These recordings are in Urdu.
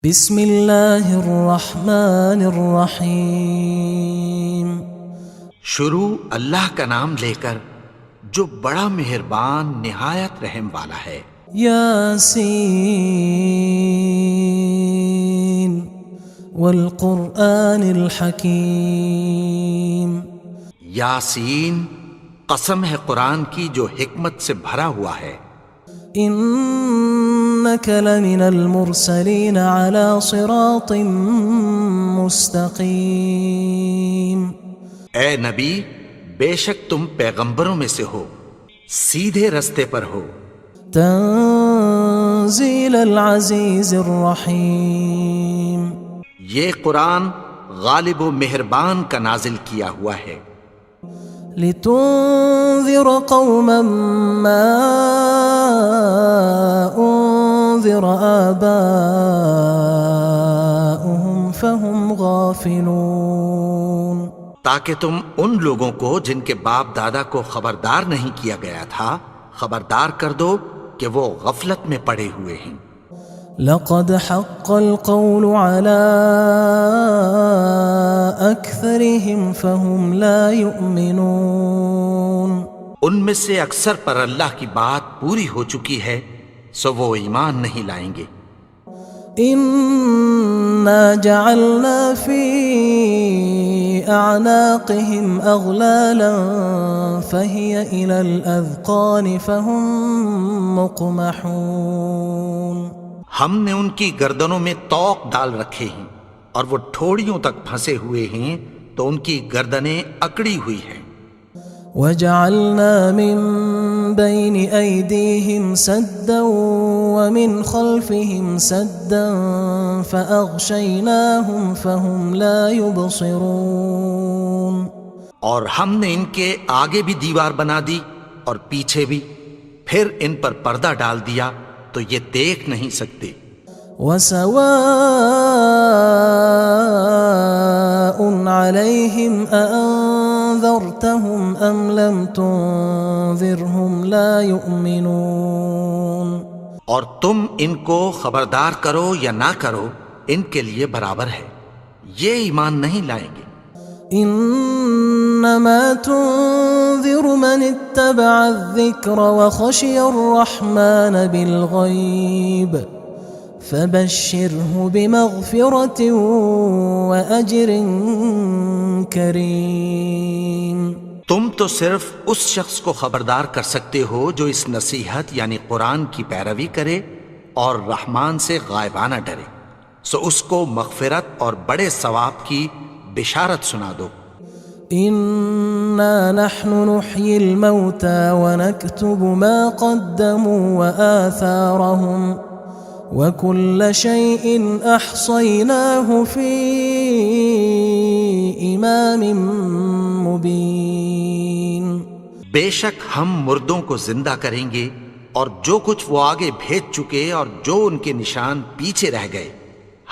بسم اللہ الرحمن الرحیم۔ شروع اللہ کا نام لے کر جو بڑا مہربان نہایت رحم والا ہے۔ یاسین والقرآن الحکیم۔ یاسین، قسم ہے قرآن کی جو حکمت سے بھرا ہوا ہے۔ انک لمن المرسلین علی صراط مستقیم۔ اے نبی، بے شک تم پیغمبروں میں سے ہو، سیدھے رستے پر ہو۔ تنزیل العزیز الرحیم۔ یہ قرآن غالب و مہربان کا نازل کیا ہوا ہے۔ لتنذر قوما ما انذر آباؤهم فهم غافلون۔ تاکہ تم ان لوگوں کو جن کے باپ دادا کو خبردار نہیں کیا گیا تھا خبردار کر دو کہ وہ غفلت میں پڑے ہوئے ہیں۔ لقد حق القول على أكثرهم فهم لا يؤمنون۔ ان میں سے اکثر پر اللہ کی بات پوری ہو چکی ہے سو وہ ایمان نہیں لائیں گے۔ إنا جعلنا في أعناقهم أغلالا فهي إلى الأذقان فهم مقمحون۔ ہم نے ان کی گردنوں میں طوق ڈال رکھے ہیں اور وہ ٹھوڑیوں تک پھنسے ہوئے ہیں تو ان کی گردنیں اکڑی ہوئی ہیں۔ وجعلنا من بين أيديهم سدا ومن خلفهم سدا فأغشيناهم فهم لا يبصرون۔ اور ہم نے ان کے آگے بھی دیوار بنا دی اور پیچھے بھی، پھر ان پر پردہ ڈال دیا تو یہ دیکھ نہیں سکتے۔ وسواء عليهم أأنذرتهم أم لم تنذرهم لا يؤمنون۔ اور تم ان کو خبردار کرو یا نہ کرو ان کے لیے برابر ہے، یہ ایمان نہیں لائیں گے۔ انما تنذر من اتبع الذکر وخشی الرحمن بالغیب فبشره بمغفرة وأجر کریم۔ تم تو صرف اس شخص کو خبردار کر سکتے ہو جو اس نصیحت یعنی قرآن کی پیروی کرے اور رحمان سے غائبانہ ڈرے، سو اس کو مغفرت اور بڑے ثواب کی بشارت سنا دو۔ إنا نحن نحيي الموتى ونكتب ما قدموا وآثارهم وكل شيء أحصيناه في إمام مبين۔ بے شک ہم مردوں کو زندہ کریں گے اور جو کچھ وہ آگے بھیج چکے اور جو ان کے نشان پیچھے رہ گئے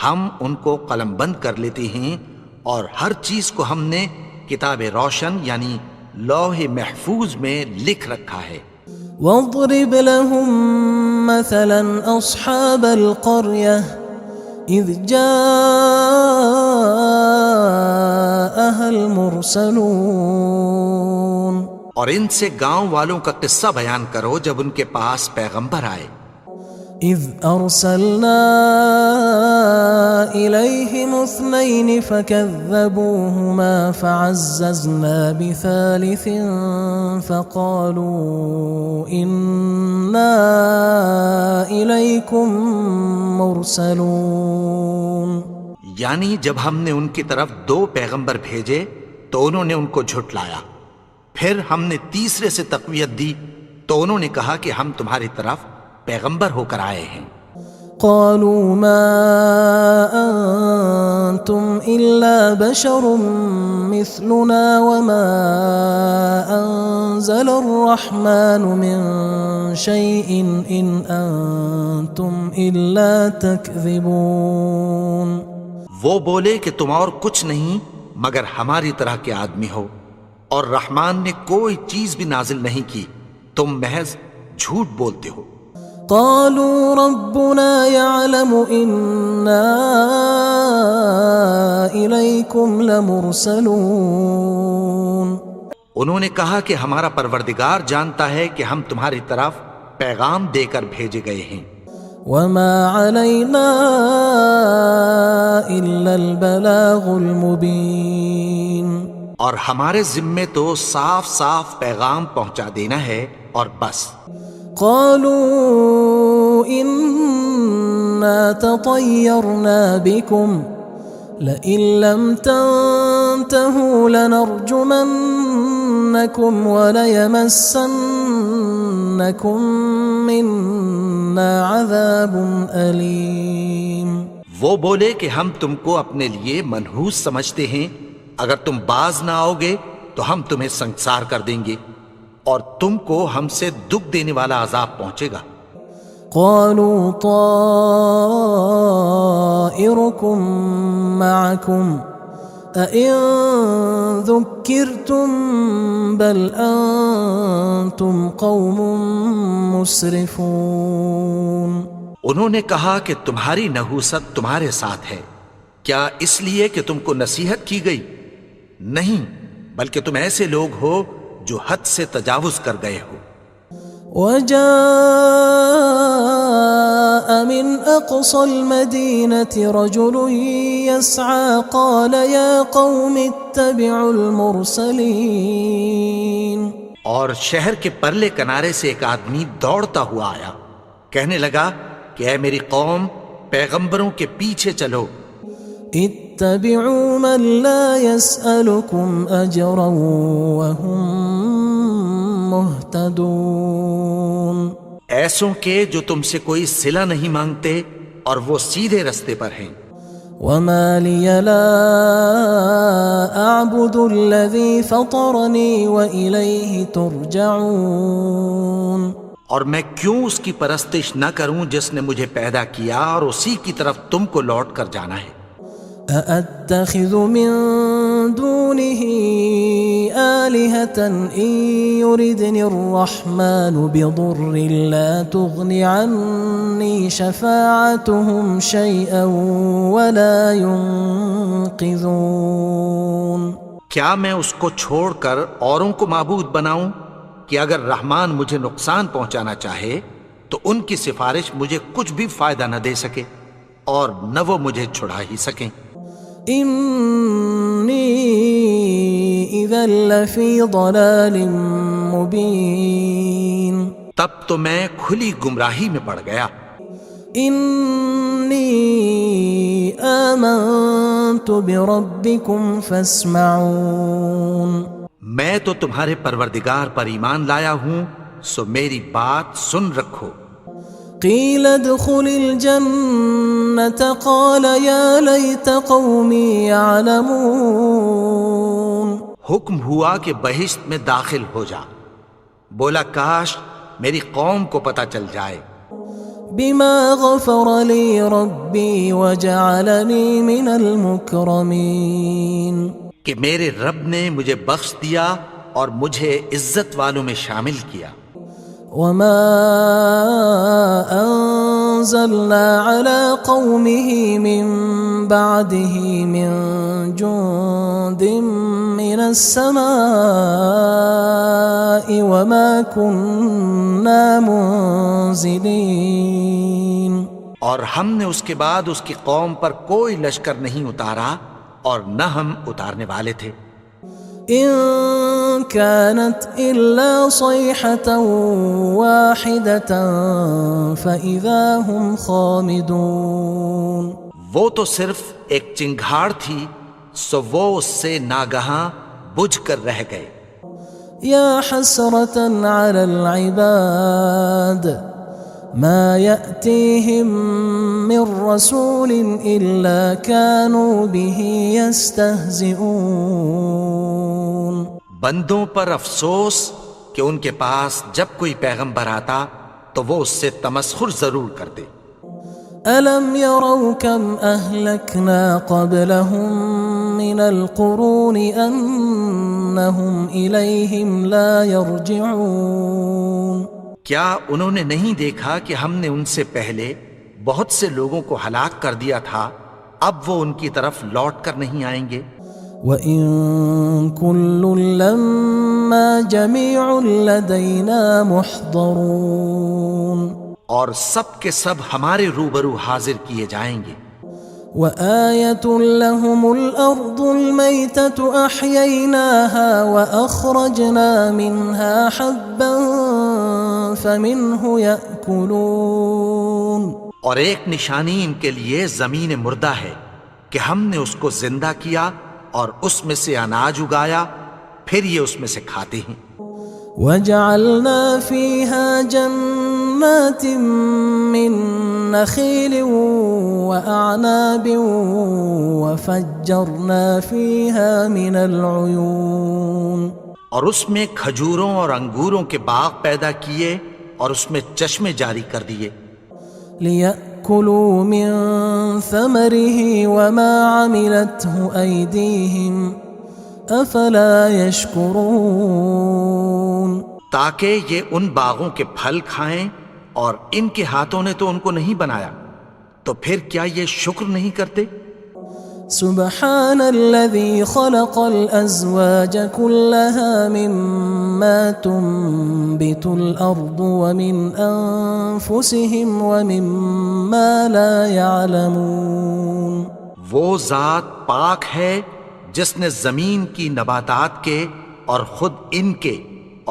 ہم ان کو قلم بند کر لیتے ہیں، اور ہر چیز کو ہم نے کتاب روشن یعنی لوح محفوظ میں لکھ رکھا ہے۔ واضرب لهم مثلا أصحاب القرية إذ جاءها المرسلون۔ اور ان سے گاؤں والوں کا قصہ بیان کرو جب ان کے پاس پیغمبر آئے۔ إذ أرسلنا إليهم اثنين فكذبوهما فعززنا بثالث فقالوا إنا إليكم مرسلون۔ یعنی جب ہم نے ان کی طرف 2 پیغمبر بھیجے تو انہوں نے ان کو جھٹلایا، پھر ہم نے تیسرے سے تقویت دی تو انہوں نے کہا کہ ہم تمہاری طرف پیغمبر ہو کر آئے ہیں۔ قالوا ما أنتم إلا بشر مثلنا وما أنزل الرحمن من شيء إن أنتم إلا تكذبون۔ وہ بولے کہ تم اور کچھ نہیں مگر ہماری طرح کے آدمی ہو، اور رحمان نے کوئی چیز بھی نازل نہیں کی، تم محض جھوٹ بولتے ہو۔ قالوا ربنا يعلم إنا إليكم لمرسلون. انہوں نے کہا کہ ہمارا پروردگار جانتا ہے کہ ہم تمہاری طرف پیغام دے کر بھیجے گئے ہیں. وما علينا إلا البلاغ المبين. اور ہمارے ذمے تو صاف صاف پیغام پہنچا دینا ہے اور بس. قالوا إنا تطيرنا بكم لئن لم تنتهوا لنرجمنكم وليمسنكم منا عذاب أليم. وہ بولے کہ ہم تم کو اپنے لیے منحوس سمجھتے ہیں، اگر تم باز نہ آؤ گے تو ہم تمہیں سنسار کر دیں گے اور تم کو ہم سے دکھ دینے والا عذاب پہنچے گا. قالوا طائركم معكم أئن ذكرتم بل أنتم قوم مسرفون. انہوں نے کہا کہ تمہاری نحوست تمہارے ساتھ ہے، کیا اس لیے کہ تم کو نصیحت کی گئی؟ نہیں، بلکہ تم ایسے لوگ ہو جو حد سے تجاوز کر گئے ہو. وجاء من أقصى المدينة رجل يسعى قال يا قوم اتبعوا المرسلين. اور شہر کے پرلے کنارے سے ایک آدمی دوڑتا ہوا آیا، کہنے لگا کہ اے میری قوم، پیغمبروں کے پیچھے چلو. اتبعوا من لا يسألكم أجرا وهم مهتدون. ایسوں کے جو تم سے کوئی صلہ نہیں مانگتے اور وہ سیدھے رستے پر ہیں. وما لي لا أعبد الذي فطرني وإليه ترجعون. اور میں کیوں اس کی پرستش نہ کروں جس نے مجھے پیدا کیا اور اسی کی طرف تم کو لوٹ کر جانا ہے. أأتخذ من دونه آلهة إن يردني الرحمن بضر لا تغن عني شفاعتهم شيئا ولا ينقذون. کیا میں اس کو چھوڑ کر اوروں کو معبود بناؤں کہ اگر رحمان مجھے نقصان پہنچانا چاہے تو ان کی سفارش مجھے کچھ بھی فائدہ نہ دے سکے اور نہ وہ مجھے چھڑا ہی سکیں. إني إذا لفي ضلال مبين. تب تو میں کھلی گمراہی میں پڑ گیا. إني آمنت بربكم فاسمعون. میں تو تمہارے پروردگار پر ایمان لایا ہوں، سو میری بات سن رکھو. قيل ادخل الجنة قال يا ليت قومي يعلمون. حکم ہوا کہ بہشت میں داخل ہو جا. بولا کاش میری قوم کو پتہ چل جائے. بما غفر لي ربي وجعلني من المكرمين. کہ میرے رب نے مجھے بخش دیا اور مجھے عزت والوں میں شامل کیا. وما أنزلنا على قومه من بعده من جند من السماء وما كنا منزلين. اور ہم نے اس کے بعد اس کی قوم پر کوئی لشکر نہیں اتارا اور نہ ہم اتارنے والے تھے. إن كانت إلا صيحة واحدة فإذا هم خامدون. وہ تو صرف ایک چنگھاڑ تھی، سو وہ اس سے ناگہاں بجھ کر رہ گئے. يا حسرة على العباد ما يأتيهم من رسول إلا كانوا به يستهزئون. بندوں پر افسوس کہ ان کے پاس جب کوئی پیغمبر آتا تو وہ اس سے تمسخر ضرور کرتے. ألم يروا كم أهلكنا قبلهم من القرون أنهم إليهم لا يرجعون. کیا انہوں نے نہیں دیکھا کہ ہم نے ان سے پہلے بہت سے لوگوں کو ہلاک کر دیا تھا، اب وہ ان کی طرف لوٹ کر نہیں آئیں گے؟ وَإِن كُلٌّ لَمَّا جَمِيعٌ لَدَيْنَا مُحْضَرُونَ، اور سب کے سب ہمارے روبرو حاضر کیے جائیں گے۔ وَآيَةٌ لَهُمُ الْأَرْضُ الْمَيْتَةُ أَحْيَيْنَاهَا وَأَخْرَجْنَا مِنْهَا حَبًّا فَمِنْهُ يَأْكُلُونَ، اور ایک نشانی ان کے لیے زمین مردہ ہے کہ ہم نے اس کو زندہ کیا اور اس میں سے اناج اگایا، پھر یہ اس میں سے کھاتے ہیں۔ وَجَعَلْنَا فِيهَا جَنَّاتٍ مِّن نَخِيلٍ وَأَعْنَابٍ وَفَجَّرْنَا فِيهَا مِنَ الْعُيُونِ، اور اس میں کھجوروں اور انگوروں کے باغ پیدا کیے اور اس میں چشمے جاری کر دیے، لِيَأْكُلُوا مِن ثَمَرِهِ وَمَا عَمِلَتْهُ أَيْدِيهِمْ أَفَلَا يَشْكُرُونَ، تاکہ یہ ان باغوں کے پھل کھائیں، اور ان کے ہاتھوں نے تو ان کو نہیں بنایا، تو پھر کیا یہ شکر نہیں کرتے؟ سبحان الذي خلق الأزواج كلها مما تنبت الأرض ومن أنفسهم ومما لا يعلمون، وہ ذات پاک ہے جس نے زمین کی نباتات کے اور خود ان کے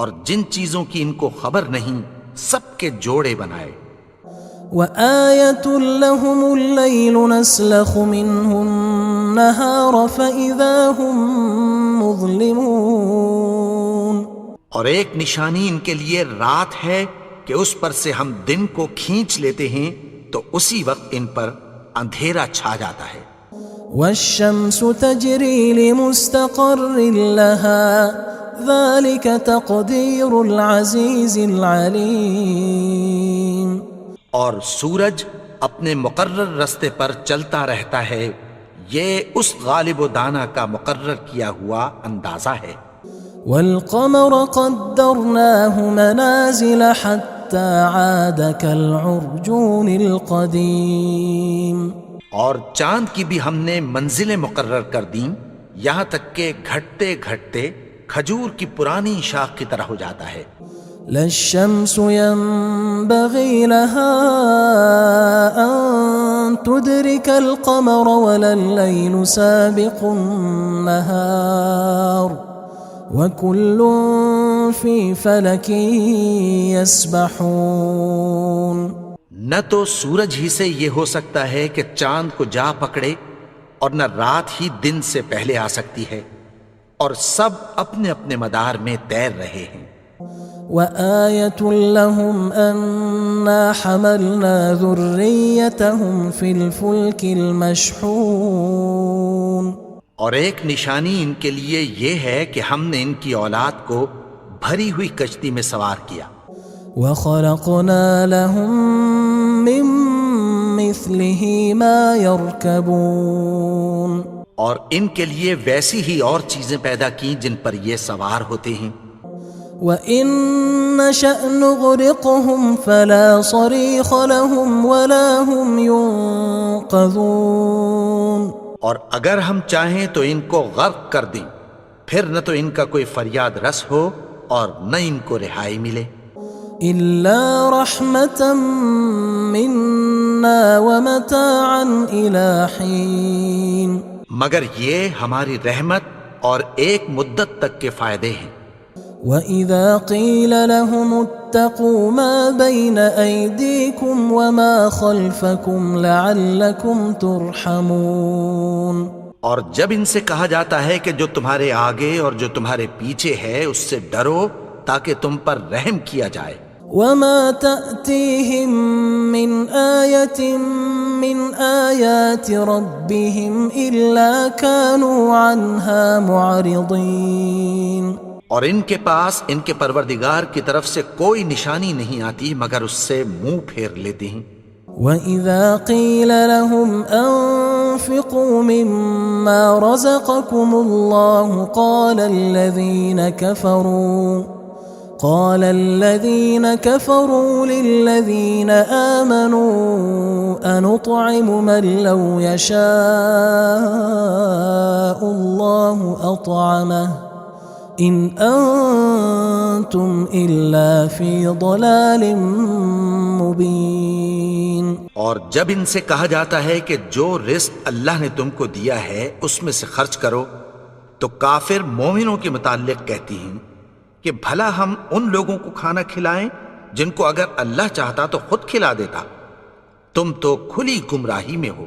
اور جن چیزوں کی ان کو خبر نہیں سب کے جوڑے بنائے۔ وآية لهم الليل نسلخ منه النهار فإذا هم مظلمون، اور ایک نشانی ان کے لیے رات ہے کہ اس پر سے ہم دن کو کھینچ لیتے ہیں تو اسی وقت ان پر اندھیرا چھا جاتا ہے۔ والشمس تجري لمستقر لها ذلك تقدير العزيز العليم، اور سورج اپنے مقرر رستے پر چلتا رہتا ہے، یہ اس غالب و دانا کا مقرر کیا ہوا اندازہ ہے۔ والقمر قدرناه منازل حتى عاد كالعرجون القديم، اور چاند کی بھی ہم نے منزلیں مقرر کر دیں، یہاں تک کہ گھٹتے گھٹتے کھجور کی پرانی شاخ کی طرح ہو جاتا ہے۔ لا الشمس ينبغي لها أن تدرك القمر ولا الليل سابق النهار وكل في فلك يسبحون، نہ تو سورج ہی سے یہ ہو سکتا ہے کہ چاند کو جا پکڑے، اور نہ رات ہی دن سے پہلے آ سکتی ہے، اور سب اپنے اپنے مدار میں تیر رہے ہیں۔ وآية لهم أنا حملنا ذريتهم في الفلك المشحون، اور ایک نشانی ان کے لیے یہ ہے کہ ہم نے ان کی اولاد کو بھری ہوئی کشتی میں سوار کیا۔ وخلقنا لهم من مثله ما يركبون، اور ان کے لیے ویسی ہی اور چیزیں پیدا کی جن پر یہ سوار ہوتے ہیں۔ وَإِن نَّشَأْ نُغْرِقْهُمْ فَلَا صَرِيخَ لَهُمْ وَلَا هُمْ يُنقَذُونَ، اور اگر ہم چاہیں تو ان کو غرق کر دیں، پھر نہ تو ان کا کوئی فریاد رس ہو اور نہ ان کو رہائی ملے۔ إِلَّا رَحْمَةً مِّنَّا وَمَتَاعًا إِلَى حِينٍ، مگر یہ ہماری رحمت اور ایک مدت تک کے فائدے ہیں۔ وَإِذَا قِيلَ لَهُمُ اتَّقُوا مَا بَيْنَ أَيْدِيكُمْ وَمَا خَلْفَكُمْ لَعَلَّكُمْ تُرْحَمُونَ، اور جب ان سے کہا جاتا ہے کہ جو تمہارے آگے اور جو تمہارے پیچھے ہے اس سے ڈرو تاکہ تم پر رحم کیا جائے۔ وَمَا تَأْتِيهِم مِّنْ آيَةٍ مِّنْ آيَاتِ رَبِّهِمْ إِلَّا كَانُوا عَنْهَا مُعْرِضِينَ، اور ان کے پاس ان کے پروردگار کی طرف سے کوئی نشانی نہیں آتی مگر اس سے منہ پھیر لیتے ہیں۔ وَإِذَا قِيلَ لَهُمْ أَنفِقُوا مِمَّا رَزَقَكُمُ اللَّهُ قال الذين كفروا للذين آمنوا أنطعم من لو يشاء الله أطعمه إن أنتم إلا في ضلال مبين. اور جب ان سے کہا جاتا ہے کہ جو رزق اللہ نے تم کو دیا ہے اس میں سے خرچ کرو، تو کافر مومنوں کے متعلق کہتی ہیں کہ بھلا ہم ان لوگوں کو کھانا کھلائیں جن کو اگر اللہ چاہتا تو خود کھلا دیتا. تم تو کھلی گمراہی میں ہو.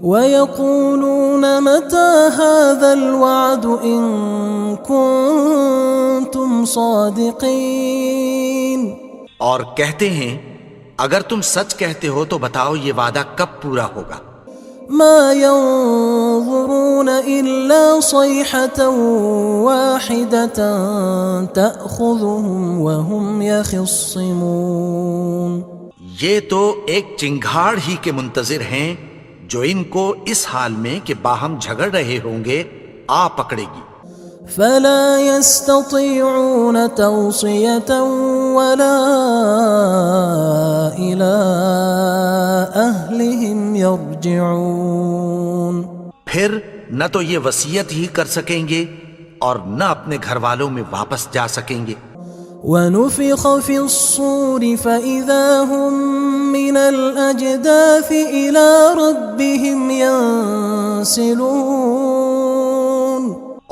وَيَقُولُونَ مَتَى هَذَا الْوَعْدُ إِن كُنتُمْ صَادِقِينَ. اور کہتے ہیں اگر تم سچ کہتے ہو تو بتاؤ یہ وعدہ کب پورا ہوگا. ما ينظرون إلا صيحة واحدة تأخذهم وهم يخصمون. یہ تو ایک چنگھاڑ ہی کے منتظر ہیں جو ان کو اس حال میں کہ باہم جھگڑ رہے ہوں گے آ پکڑے گی. فلا يستطيعون توصية ولا إلى أهلهم يرجعون. پھر نہ تو یہ وصیت ہی کر سکیں گے اور نہ اپنے گھر والوں میں واپس جا سکیں گے. ونفخ في الصور فإذا هم من الأجداث إلى ربهم ينسلون.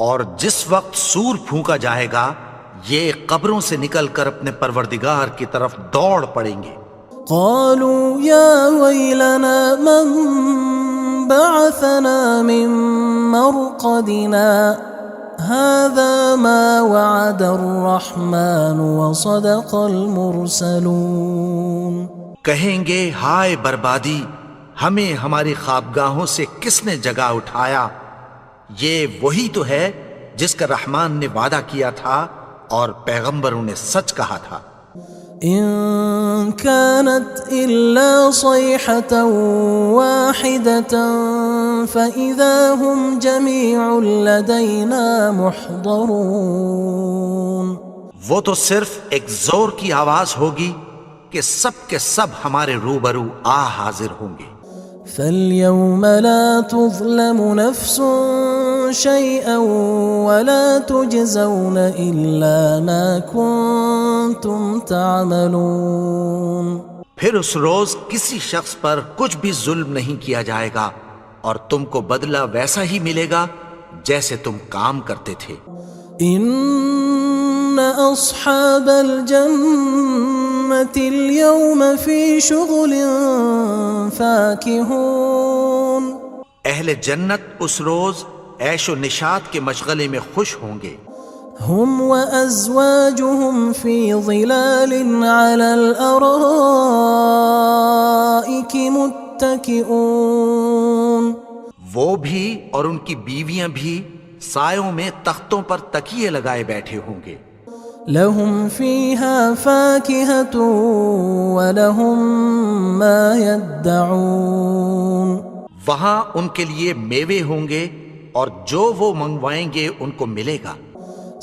اور جس وقت سور پھونکا جائے گا یہ قبروں سے نکل کر اپنے پروردگار کی طرف دوڑ پڑیں گے. قالوا يا ويلنا من بعثنا من مرقدنا هذا ما وعد الرحمن وصدق المرسلون. کہیں گے ہائے بربادی، ہمیں ہماری خوابگاہوں سے کس نے جگا اٹھایا. یہ وہی تو ہے جس کا رحمان نے وعدہ کیا تھا اور پیغمبروں نے سچ کہا تھا. إن كانت إلا صيحة واحدة فإذا هم جميع لدينا محضرون. وہ تو صرف ایک زور کی آواز ہوگی کہ سب کے سب ہمارے روبرو آ حاضر ہوں گے. فاليوم لا تظلم نفس شيئا ولا تجزون إلا ما كنتم تعملون. پھر اس روز کسی شخص پر کچھ بھی ظلم نہیں کیا جائے گا اور تم کو بدلہ ویسا ہی ملے گا جیسے تم کام کرتے تھے. إن أصحاب الجنة اليوم في شغل فاكهون. اہل جنت اس روز عیش و نشاط کے مشغلے میں خوش ہوں گے. هم وأزواجهم في ظلال على الأرائك متكئون. وہ بھی اور ان کی بیویاں بھی سایوں میں تختوں پر تکیے لگائے بیٹھے ہوں گے. لهم فيها فاكهة ولهم ما يدعون. وہاں ان کے لیے میوے ہوں گے اور جو وہ منگوائیں گے ان کو ملے گا.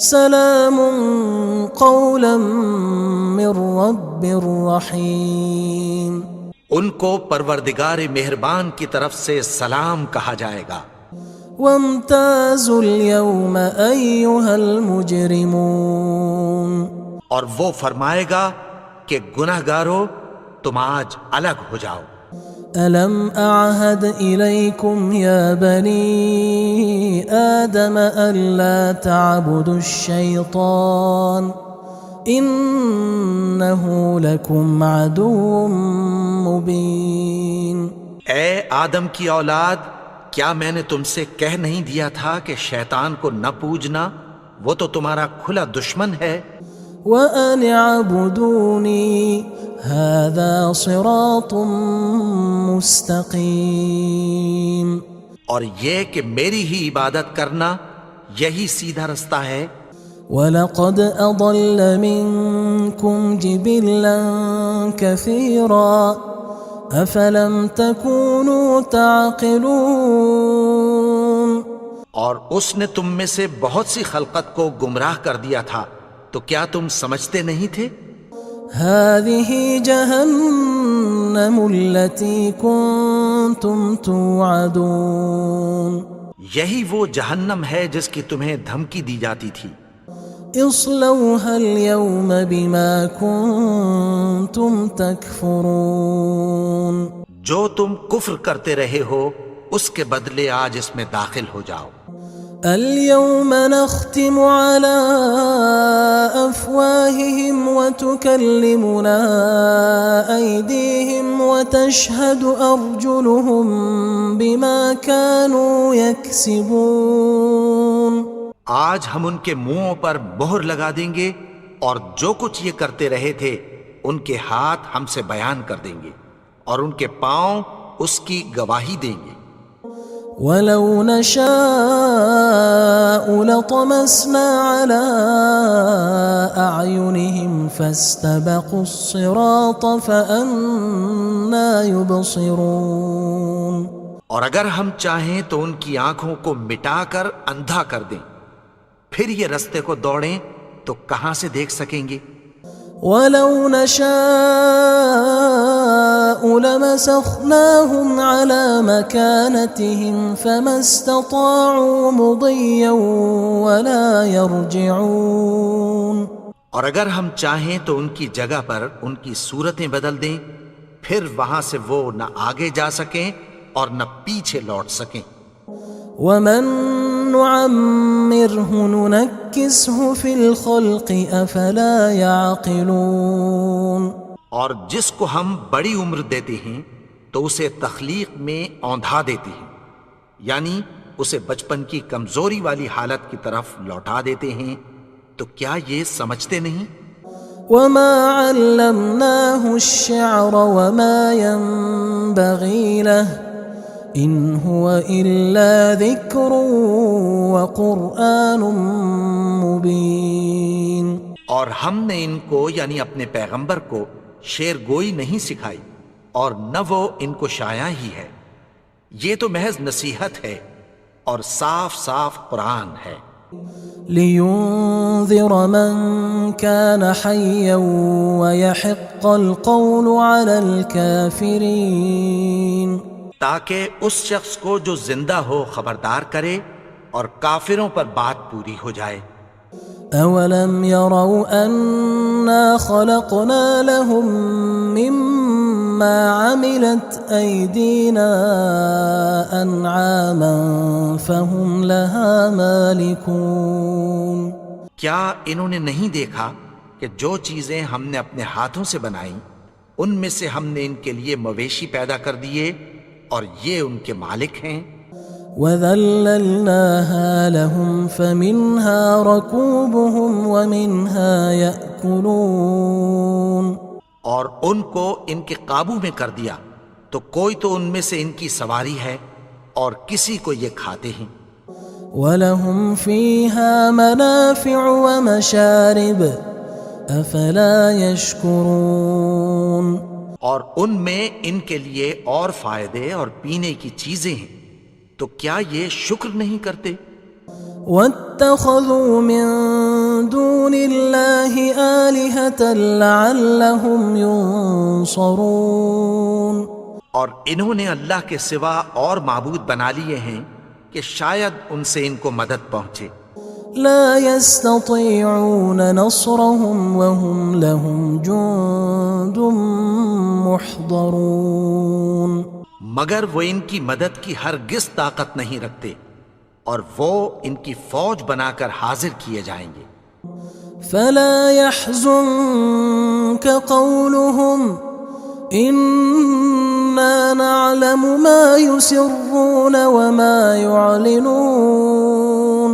سلام قولا من رب رحیم. ان کو پروردگار مہربان کی طرف سے سلام کہا جائے گا. وامتازوا اليوم أيها المجرمون. اور وہ فرمائے گا کہ گناہگارو تم آج الگ ہو جاؤ. ألم أعهد إليكم يا بني آدم ألا تعبدوا الشيطان إنه لكم عدو مبين. اے آدم کی اولاد، کیا میں نے تم سے کہہ نہیں دیا تھا کہ شیطان کو نہ پوجنا، وہ تو تمہارا کھلا دشمن ہے. وَأَنِ اعْبُدُونِي هَذَا صِرَاطٌ مُسْتَقِيمٌ. اور یہ کہ میری ہی عبادت کرنا یہی سیدھا رستہ ہے. وَلَقَدْ أَضَلَّ مِنْكُمْ جِبِلًّا كَثِيرًا أَفَلَمْ تَكُونُوا تَعْقِلُونَ. اور اس نے تم میں سے بہت سی خلقت کو گمراہ کر دیا تھا، تو کیا تم سمجھتے نہیں تھے؟ هذه جهنم التي كنتم توعدون یہی وہ جہنم ہے جس کی تمہیں دھمکی دی جاتی تھی۔ اصلوها اليوم بما كنتم تكفرون جو تم کفر کرتے رہے ہو اس کے بدلے آج اس میں داخل ہو جاؤ۔ اليوم نختم على أفواههم وتكلمنا أيديهم وتشهد أرجلهم بما كانوا يكسبون آج ہم ان کے منہوں پر مہر لگا دیں گے اور جو کچھ یہ کرتے رہے تھے ان کے ہاتھ ہم سے بیان کر دیں گے اور ان کے پاؤں اس کی گواہی دیں گے۔ ولو نشاء لطمسنا على أعينهم فاستبقوا الصراط فأنى يبصرون اور اگر ہم چاہیں تو ان کی آنکھوں کو مٹا کر اندھا کر دیں، پھر یہ رستے کو دوڑیں تو کہاں سے دیکھ سکیں گے؟ ولو نشاء لمسخناهم على مكانتهم فما استطاعوا مضيا ولا يرجعون اور اگر ہم چاہیں تو ان کی جگہ پر ان کی صورتیں بدل دیں، پھر وہاں سے وہ نہ آگے جا سکیں اور نہ پیچھے لوٹ سکیں۔ ومن نعمره ننكسه في الخلق افلا يعقلون اور جس کو ہم بڑی عمر دیتے ہیں تو اسے تخلیق میں اوندھا دیتے ہیں، یعنی اسے بچپن کی کمزوری والی حالت کی طرف لوٹا دیتے ہیں، تو کیا یہ سمجھتے نہیں؟ وما علمناه الشعر وما ينبغي له ان هو الا ذکر وقرآن مبین اور ہم نے ان کو یعنی اپنے پیغمبر کو شعر گوئی نہیں سکھائی اور نہ وہ ان کو شایع ہی ہے، یہ تو محض نصیحت ہے اور صاف صاف قرآن ہے۔ لينذر من كان حيا ويحق القول على الكافرين تاکہ اس شخص کو جو زندہ ہو خبردار کرے اور کافروں پر بات پوری ہو جائے۔ اولم يروا انا خلقنا لهم مما عملت ايدينا انعاما فهم لها مالكون کیا انہوں نے نہیں دیکھا کہ جو چیزیں ہم نے اپنے ہاتھوں سے بنائیں ان میں سے ہم نے ان کے لیے مویشی پیدا کر دیے اور یہ ان کے مالک ہیں۔ وَذَلَّلْنَاهَا لَهُمْ فَمِنْهَا رَكُوبُهُمْ وَمِنْهَا يَأْكُلُونَ اور ان کو ان کے قابو میں کر دیا تو کوئی تو ان میں سے ان کی سواری ہے اور کسی کو یہ کھاتے ہیں۔ وَلَهُمْ فِيهَا مَنَافِعُ وَمَشَارِبُ أَفَلَا يَشْكُرُونَ اور ان میں ان کے لیے اور فائدے اور پینے کی چیزیں ہیں، تو کیا یہ شکر نہیں کرتے؟ وَاتَّخَذُوا مِن دُونِ اللَّهِ آلِهَةً لَعَلَّهُمْ يُنصَرُونَ اور انہوں نے اللہ کے سوا اور معبود بنا لیے ہیں کہ شاید ان سے ان کو مدد پہنچے۔ لا يستطيعون نصرهم وهم لهم جند محضرون مگر وہ ان کی مدد کی ہرگز طاقت نہیں رکھتے اور وہ ان کی فوج بنا کر حاضر کیے جائیں گے۔ فلا يحزنك قولهم إنا نعلم ما يسرون وما يعلنون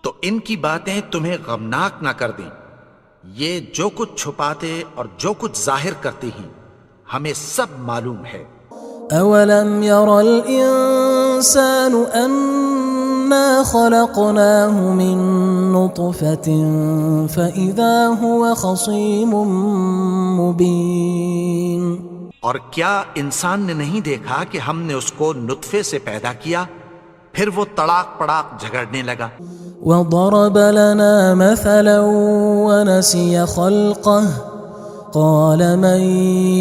تو ان کی باتیں تمہیں غمناک نہ کر دیں، یہ جو کچھ چھپاتے اور جو کچھ ظاہر کرتے ہیں ہمیں سب معلوم ہے۔ اولم ير الانسان انا خلقناه من نطفة فاذا هو خصيم مبين اور کیا انسان نے نہیں دیکھا کہ ہم نے اس کو نطفے سے پیدا کیا، پھر وہ تڑاک پڑاک جھگڑنے لگا۔ وضرب لنا مثلا ونسي خلقه قال من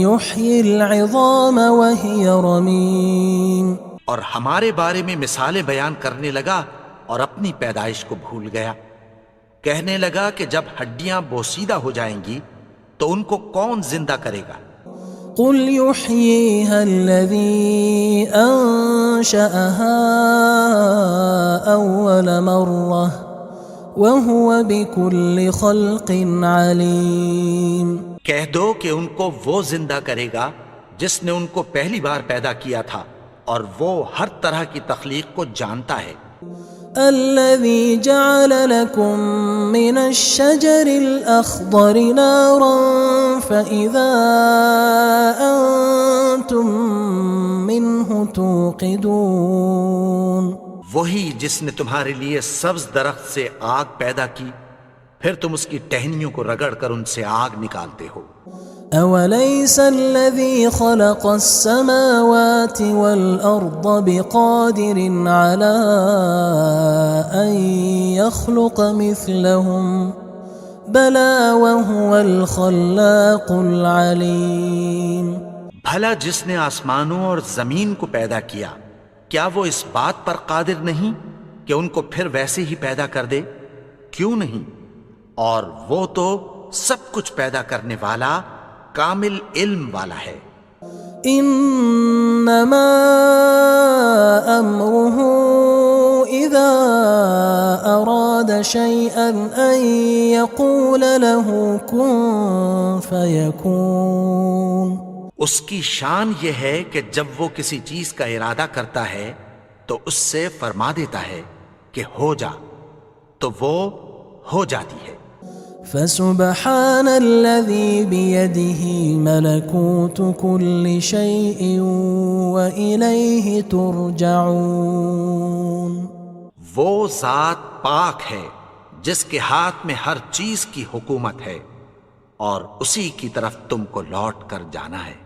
يحيي العظام وهي رميم. اور ہمارے بارے میں مثالیں بیان کرنے لگا اور اپنی پیدائش کو بھول گیا. کہنے لگا کہ جب ہڈیاں بوسیدہ ہو جائیں گی تو ان کو کون زندہ کرے گا؟ قل يحييها الذي أنشأها أول مرة وهو بكل خلق عليم. کہہ دو کہ ان کو وہ زندہ کرے گا جس نے ان کو پہلی بار پیدا کیا تھا اور وہ ہر طرح کی تخلیق کو جانتا ہے. الذي جعل لكم من الشجر الأخضر نارا فإذا أنتم منه توقدون. وہی جس نے تمہارے لیے سبز درخت سے آگ پیدا کی پھر تم اس کی ٹہنیوں کو رگڑ کر ان سے آگ نکالتے ہو. أوليس الذي خلق السماوات والأرض بقادر على أن يخلق مثلهم بلى وهو الخلاق العليم. بھلا جس نے آسمانوں اور زمین کو پیدا کیا کیا وہ اس بات پر قادر نہیں کہ ان کو پھر ویسے ہی پیدا کر دے؟ کیوں نہیں؟ اور وہ تو سب کچھ پیدا کرنے والا کامل علم والا ہے. انما امره اذا اراد شيئا ان يقول له كن فيكون. اس کی شان یہ ہے کہ جب وہ کسی چیز کا ارادہ کرتا ہے تو اس سے فرما دیتا ہے کہ ہو جا تو وہ ہو جاتی ہے. فسبحان الذي بيده ملكوت كل شيء وإليه ترجعون. وہ ذات پاک ہے جس کے ہاتھ میں ہر چیز کی حکومت ہے اور اسی کی طرف تم کو لوٹ کر جانا ہے.